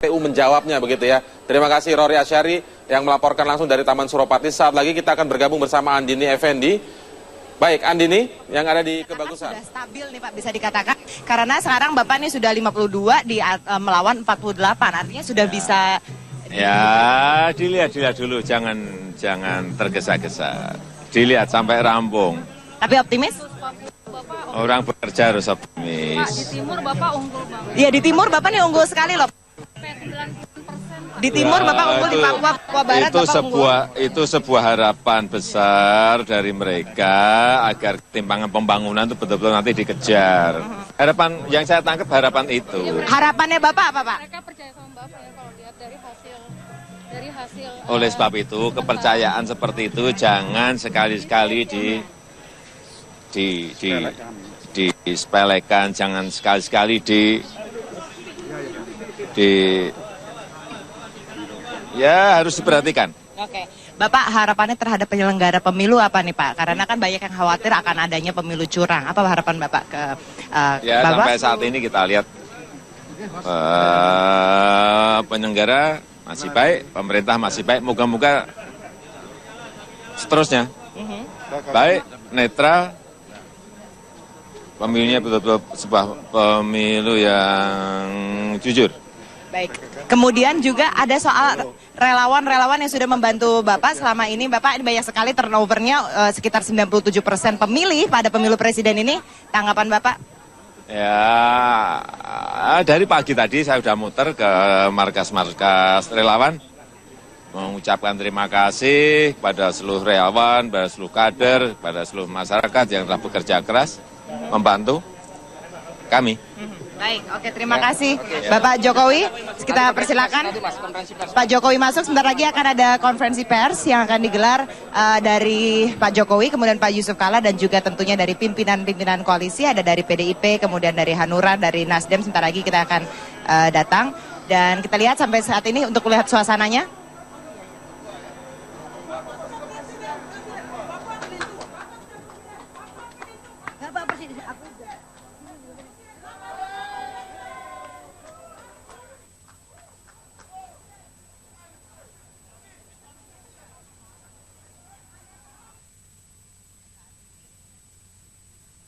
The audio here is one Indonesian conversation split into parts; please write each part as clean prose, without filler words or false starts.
KPU menjawabnya begitu ya. Terima kasih Rory Asyari yang melaporkan langsung dari Taman Suropati. Saat lagi kita akan bergabung bersama Andini Effendi. Baik, Andini yang ada di Kebagusan. Sudah stabil nih Pak, bisa dikatakan. Karena sekarang Bapak ini sudah 52 melawan 48, artinya sudah bisa. Ya, dilihat dulu, jangan tergesa-gesa. Dilihat sampai rampung. Tapi optimis? Orang bekerja harus optimis. Pak, di timur Bapak unggul banget. Iya, di timur Bapak nih unggul sekali loh. 90%. Di timur Bapak unggul, di Papua Barat Bapak unggul. Itu sebuah harapan besar dari mereka agar ketimpangan pembangunan itu betul-betul nanti dikejar. Harapan yang saya tangkap harapan itu. Harapannya Bapak apa Pak? Mereka percaya sama Bapak ya kalau lihat dari hasil. Oleh sebab itu kepercayaan seperti itu jangan sekali-sekali disepelekan, jangan sekali-sekali ya harus diperhatikan. Oke, Bapak harapannya terhadap penyelenggara pemilu apa nih Pak? Karena kan banyak yang khawatir akan adanya pemilu curang. Apa harapan Bapak ke ya Bapak? sampai saat ini kita lihat penyelenggara masih baik, pemerintah masih baik. Moga-moga seterusnya baik, netral. Pemilunya betul-betul sebuah pemilu yang jujur. Baik. Kemudian juga ada soal relawan-relawan yang sudah membantu Bapak selama ini. Bapak ini banyak sekali turnovernya sekitar 97% pemilih pada pemilu presiden ini. Tanggapan Bapak? Ya, dari pagi tadi saya sudah muter ke markas-markas relawan. Mengucapkan terima kasih kepada seluruh relawan, pada seluruh kader, pada seluruh masyarakat yang telah bekerja keras membantu kami. Baik, oke, terima kasih Bapak Jokowi. Kita persilakan Pak Jokowi masuk. Sebentar lagi akan ada konferensi pers yang akan digelar dari Pak Jokowi, kemudian Pak Yusuf Kalla, dan juga tentunya dari pimpinan-pimpinan koalisi. Ada dari PDIP, kemudian dari Hanura, dari Nasdem. Sebentar lagi kita akan datang. Dan kita lihat sampai saat ini untuk melihat suasananya.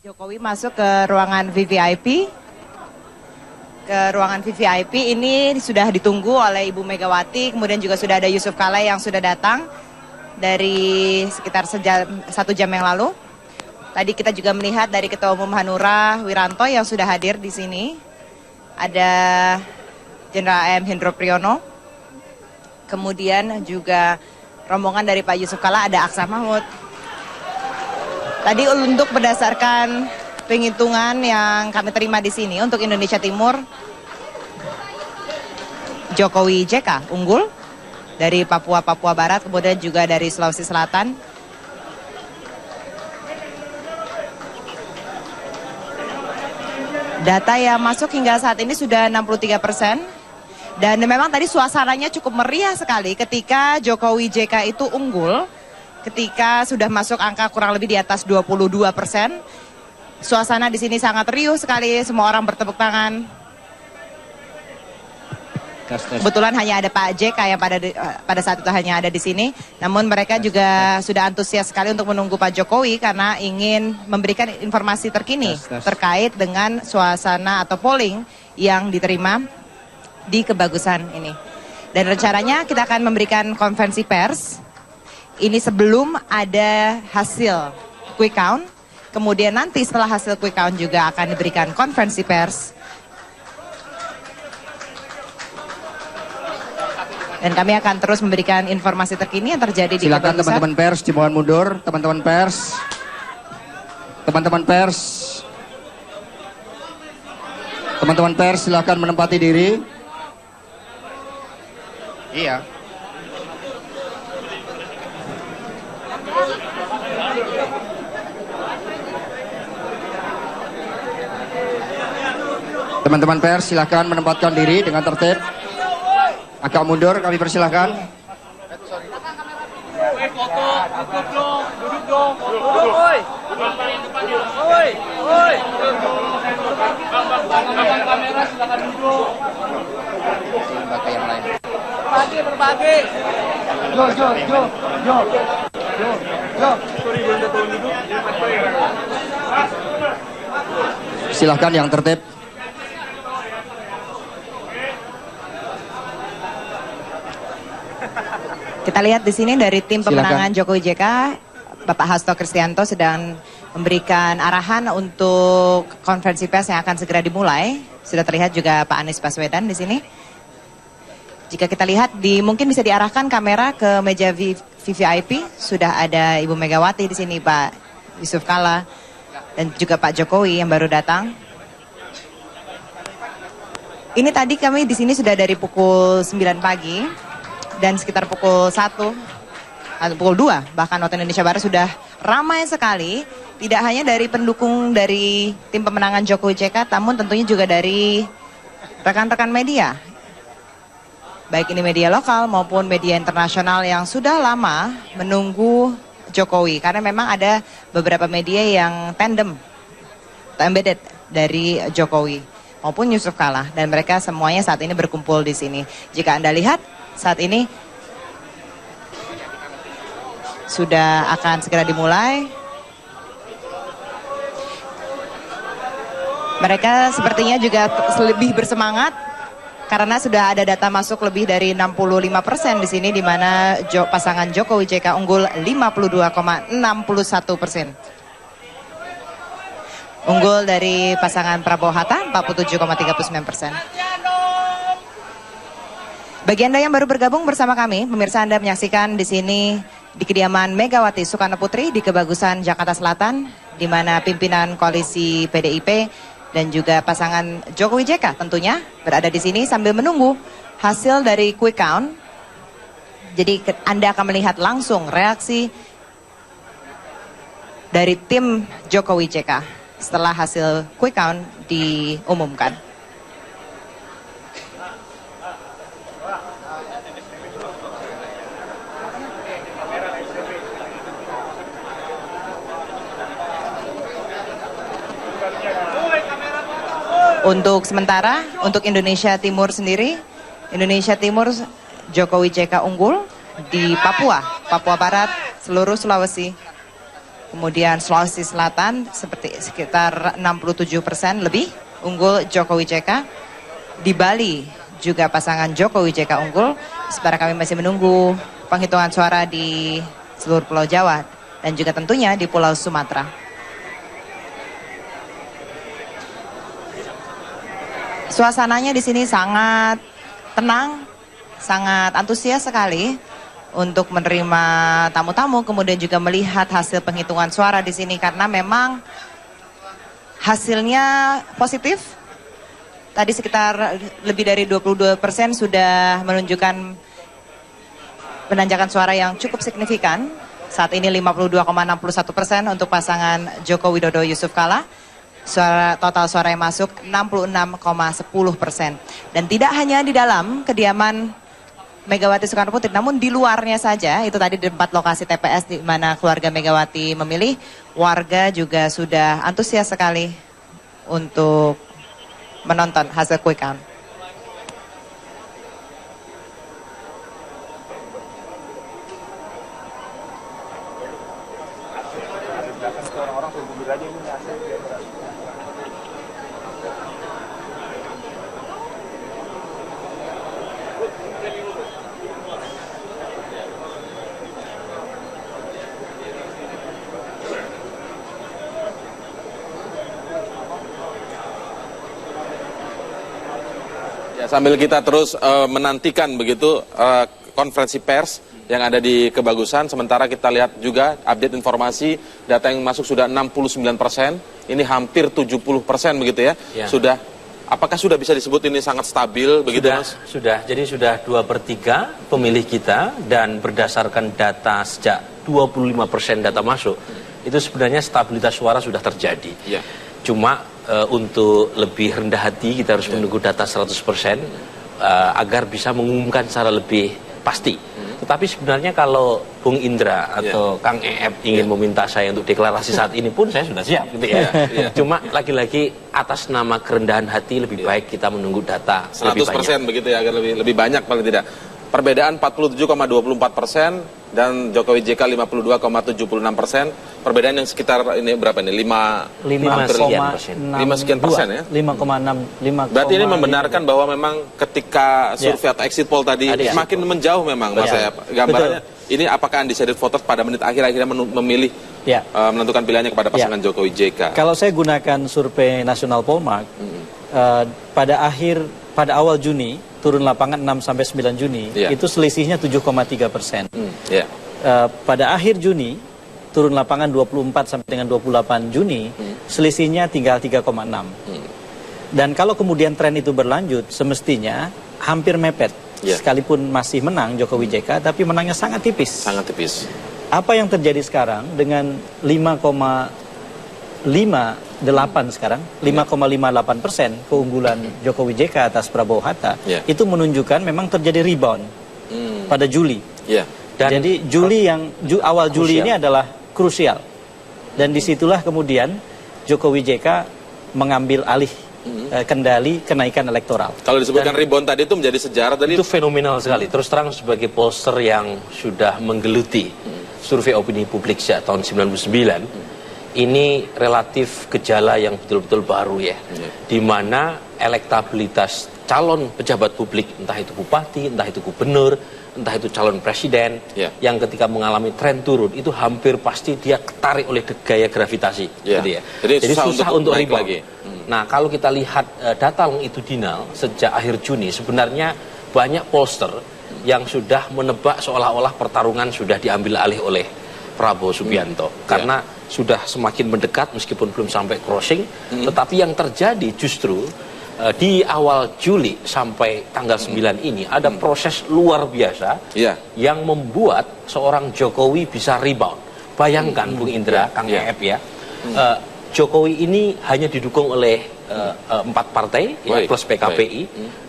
Jokowi masuk ke ruangan VVIP. Ke ruangan VVIP ini sudah ditunggu oleh Ibu Megawati, kemudian juga sudah ada Yusuf Kalla yang sudah datang dari sekitar 1 jam yang lalu. Tadi kita juga melihat dari Ketua Umum Hanura, Wiranto, yang sudah hadir di sini. Ada Jenderal AM Hendro Priyono. Kemudian juga rombongan dari Pak Yusuf Kalla, ada Aksa Mahmud. Tadi untuk berdasarkan penghitungan yang kami terima di sini untuk Indonesia Timur, Jokowi JK unggul dari Papua Barat, kemudian juga dari Sulawesi Selatan. Data yang masuk hingga saat ini sudah 63%. Dan memang tadi suasananya cukup meriah sekali ketika Jokowi JK itu unggul. Ketika sudah masuk angka kurang lebih di atas 22%, suasana di sini sangat riuh sekali, semua orang bertepuk tangan. Kebetulan hanya ada Pak JK yang pada saat itu hanya ada di sini, namun mereka juga sudah antusias sekali untuk menunggu Pak Jokowi karena ingin memberikan informasi terkini terkait dengan suasana atau polling yang diterima di Kebagusan ini. Dan rencananya kita akan memberikan konferensi pers. Ini sebelum ada hasil quick count, kemudian nanti setelah hasil quick count juga akan diberikan konferensi pers. Dan kami akan terus memberikan informasi terkini yang terjadi di Kebagusan. Silakan teman-teman pers, dimohon mundur, teman-teman pers. Teman-teman pers. Teman-teman pers silakan menempati diri. Iya. Teman-teman pers silakan menempatkan diri dengan tertib. Agak mundur kami persilahkan. Duduk dong. Lembaga yang lain. Berbagi. Silahkan yang tertib. Kita lihat di sini dari tim pemenangan Jokowi JK, Bapak Hasto Kristianto sedang memberikan arahan untuk konferensi pers yang akan segera dimulai. Sudah terlihat juga Pak Anies Baswedan di sini. Jika kita lihat, mungkin bisa diarahkan kamera ke meja VVIP. Sudah ada Ibu Megawati di sini, Pak Yusuf Kala, dan juga Pak Jokowi yang baru datang. Ini tadi kami di sini sudah dari pukul 9 pagi. Dan sekitar pukul 1 atau pukul 2 bahkan waktu Indonesia Barat sudah ramai sekali. Tidak hanya dari pendukung dari tim pemenangan Jokowi JK, namun tentunya juga dari rekan-rekan media. Baik ini media lokal maupun media internasional yang sudah lama menunggu Jokowi. Karena memang ada beberapa media yang tandem, embedded dari Jokowi maupun Yusuf Kala. Dan mereka semuanya saat ini berkumpul di sini. Jika Anda lihat, saat ini sudah akan segera dimulai. Mereka sepertinya juga lebih bersemangat karena sudah ada data masuk lebih dari 65% di sini, di mana pasangan Jokowi JK unggul 52,61%. Unggul dari pasangan Prabowo Hatta 47,39%. Bagi Anda yang baru bergabung bersama kami, pemirsa, Anda menyaksikan di sini di kediaman Megawati Soekarno Putri di Kebagusan, Jakarta Selatan, di mana pimpinan koalisi PDIP dan juga pasangan Jokowi JK tentunya berada di sini sambil menunggu hasil dari quick count. Jadi Anda akan melihat langsung reaksi dari tim Jokowi JK setelah hasil quick count diumumkan. Untuk sementara, untuk Indonesia Timur sendiri, Indonesia Timur Jokowi JK unggul di Papua, Papua Barat, seluruh Sulawesi. Kemudian Sulawesi Selatan seperti sekitar 67% lebih unggul Jokowi JK. Di Bali juga pasangan Jokowi JK unggul. Sementara kami masih menunggu penghitungan suara di seluruh Pulau Jawa dan juga tentunya di Pulau Sumatera. Suasananya di sini sangat tenang, sangat antusias sekali untuk menerima tamu-tamu, kemudian juga melihat hasil penghitungan suara di sini karena memang hasilnya positif. Tadi sekitar lebih dari 22% sudah menunjukkan penanjakan suara yang cukup signifikan. Saat ini 52,61% untuk pasangan Joko Widodo Yusuf Kala. Total suara yang masuk 66,10%. Dan tidak hanya di dalam kediaman Megawati Soekarno Putri, namun di luarnya saja, itu tadi di tempat lokasi TPS di mana keluarga Megawati memilih, warga juga sudah antusias sekali untuk menonton hasil quick count. Sambil kita terus menantikan begitu konferensi pers yang ada di Kebagusan, sementara kita lihat juga update informasi data yang masuk sudah 69%, ini hampir 70% begitu ya. Sudah, apakah sudah bisa disebut ini sangat stabil begitu Mas? Sudah, jadi sudah 2/3 pemilih kita, dan berdasarkan data sejak 25% data masuk, itu sebenarnya stabilitas suara sudah terjadi. Cuma untuk lebih rendah hati kita harus menunggu data 100% agar bisa mengumumkan secara lebih pasti. Tetapi sebenarnya kalau Bung Indra atau Kang Eep ingin meminta saya untuk deklarasi saat ini pun saya sudah siap gitu ya. Cuma lagi-lagi atas nama kerendahan hati lebih baik kita menunggu data 100% lebih banyak. begitu ya, agar lebih banyak paling tidak. Perbedaan 47,24% dan Jokowi JK 52,76%. Perbedaan yang sekitar ini berapa ini? 5 sekian persen ya? 5,6. Berarti ini membenarkan bahwa memang ketika survei atau exit poll tadi semakin menjauh memang Mas Eep. Gambarannya ini apakah undecided voters pada menit akhir-akhirnya memilih menentukan pilihannya kepada pasangan Jokowi JK? Kalau saya gunakan survei Nasional Polmark, pada awal Juni turun lapangan 6 sampai 9 Juni itu selisihnya 7,3%. Pada akhir Juni turun lapangan 24 sampai dengan 28 Juni selisihnya tinggal 3,6. Dan kalau kemudian tren itu berlanjut semestinya hampir mepet. Sekalipun masih menang Jokowi JK tapi menangnya sangat tipis. Sangat tipis. Apa yang terjadi sekarang dengan 5,58 sekarang, 5,58% keunggulan Jokowi JK atas Prabowo Hatta, itu menunjukkan memang terjadi rebound pada Juli. Dan jadi awal Juli ini adalah krusial. Dan disitulah kemudian Jokowi JK mengambil alih kendali kenaikan elektoral. Kalau disebutkan rebound tadi itu menjadi sejarah tadi. Itu fenomenal sekali. Terus terang sebagai pollster yang sudah menggeluti survei opini publik sejak tahun 99, ini relatif gejala yang betul-betul baru ya. Di mana elektabilitas calon pejabat publik, entah itu bupati, entah itu gubernur, entah itu calon presiden, yang ketika mengalami tren turun, itu hampir pasti dia ketarik oleh gaya gravitasi. Gitu ya. Jadi susah untuk rebound lagi. Nah, kalau kita lihat data longitudinal sejak akhir Juni, sebenarnya banyak pollster yang sudah menebak seolah-olah pertarungan sudah diambil alih oleh Prabowo Subianto. Karena sudah semakin mendekat meskipun belum sampai crossing, tetapi yang terjadi justru di awal Juli sampai tanggal 9 ini ada proses luar biasa yang membuat seorang Jokowi bisa rebound. Bayangkan Bung Indra, Kang Eep ya, Jokowi ini hanya didukung oleh 4 partai plus PKPI.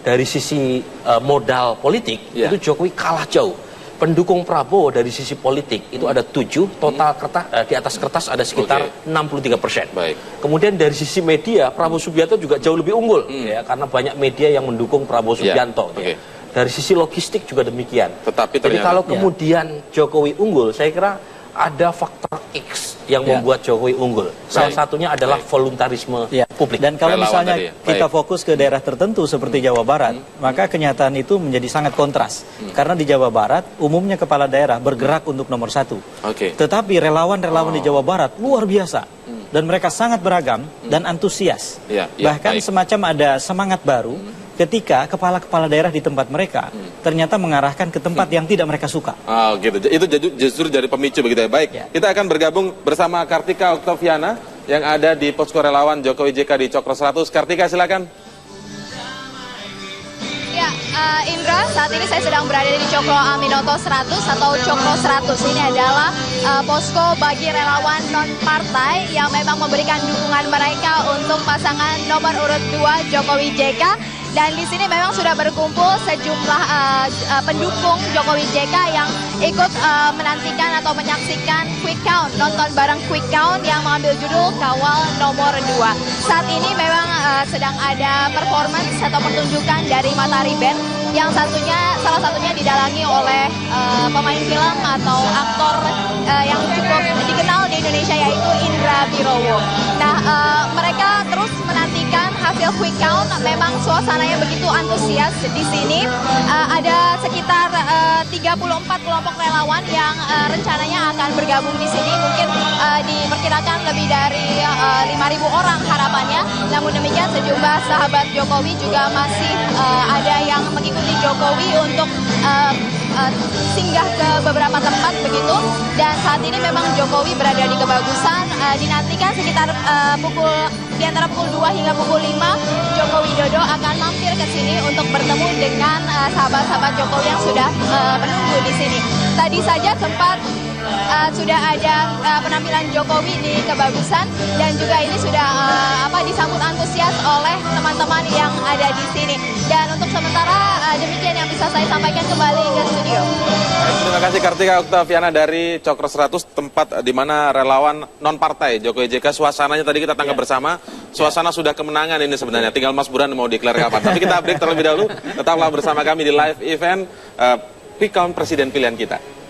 Dari sisi modal politik itu Jokowi kalah jauh. Pendukung Prabowo dari sisi politik itu ada 7, total kertas, di atas kertas ada sekitar 63%. Kemudian dari sisi media, Prabowo Subianto juga jauh lebih unggul ya, karena banyak media yang mendukung Prabowo Subianto. Ya. Dari sisi logistik juga demikian. Jadi kalau kemudian Jokowi unggul, saya kira ada faktor X yang membuat Jokowi unggul. Salah satunya adalah voluntarisme publik. Dan kalau misalnya kita fokus ke daerah tertentu seperti Jawa Barat, maka kenyataan itu menjadi sangat kontras. Karena di Jawa Barat, umumnya kepala daerah bergerak untuk nomor 1. Tetapi relawan-relawan di Jawa Barat luar biasa. Dan mereka sangat beragam dan antusias. Bahkan semacam ada semangat baru ketika kepala-kepala daerah di tempat mereka ternyata mengarahkan ke tempat yang tidak mereka suka. Gitu. Itu justru jadi pemicu begitu ya. Baik, kita akan bergabung bersama Kartika Oktaviana yang ada di posko relawan Jokowi JK di Cokro 100. Kartika, silakan. Ya, Indra, saat ini saya sedang berada di Cokro Aminoto 100 atau Cokro 100. Ini adalah posko bagi relawan non-partai yang memang memberikan dukungan mereka untuk pasangan nomor urut 2 Jokowi JK. Dan di sini memang sudah berkumpul sejumlah pendukung Jokowi JK yang ikut menantikan atau menyaksikan quick count, nonton bareng quick count yang mengambil judul Kawal Nomor 2. Saat ini memang sedang ada performance atau pertunjukan dari Matahari Band yang salah satunya didalangi oleh pemain film atau aktor yang cukup dikenal di Indonesia yaitu Indra Birowo. Nah, mereka terus menantikan hasil quick count. Memang suasananya begitu antusias di sini. Ada sekitar 34 kelompok relawan yang rencananya akan bergabung di sini. Mungkin diperkirakan lebih dari 5.000 orang harapannya. Namun demikian sejumlah sahabat Jokowi juga masih ada yang mengikuti Jokowi untuk singgah ke beberapa tempat begitu. Dan saat ini memang Jokowi berada di Kebagusan, dinantikan sekitar di antara pukul 2 hingga pukul 5 Joko Widodo akan mampir ke sini untuk bertemu dengan sahabat-sahabat Jokowi yang sudah menunggu di sini. Tadi saja sempat sudah ada penampilan Jokowi di Kebagusan dan juga ini sudah disambut antusias oleh teman-teman yang ada di sini. Dan untuk sementara demikian yang bisa saya sampaikan, kembali ke studio. Terima kasih Kartika Oktaviana dari Cokro 100, tempat di mana relawan non-partai Jokowi JK. Suasananya tadi kita tangkap bersama, suasana sudah kemenangan ini sebenarnya. Tinggal Mas Burhan mau declare kapan. Tapi kita break terlebih dahulu. Tetaplah bersama kami di live event Quick Count Presiden Pilihan Kita.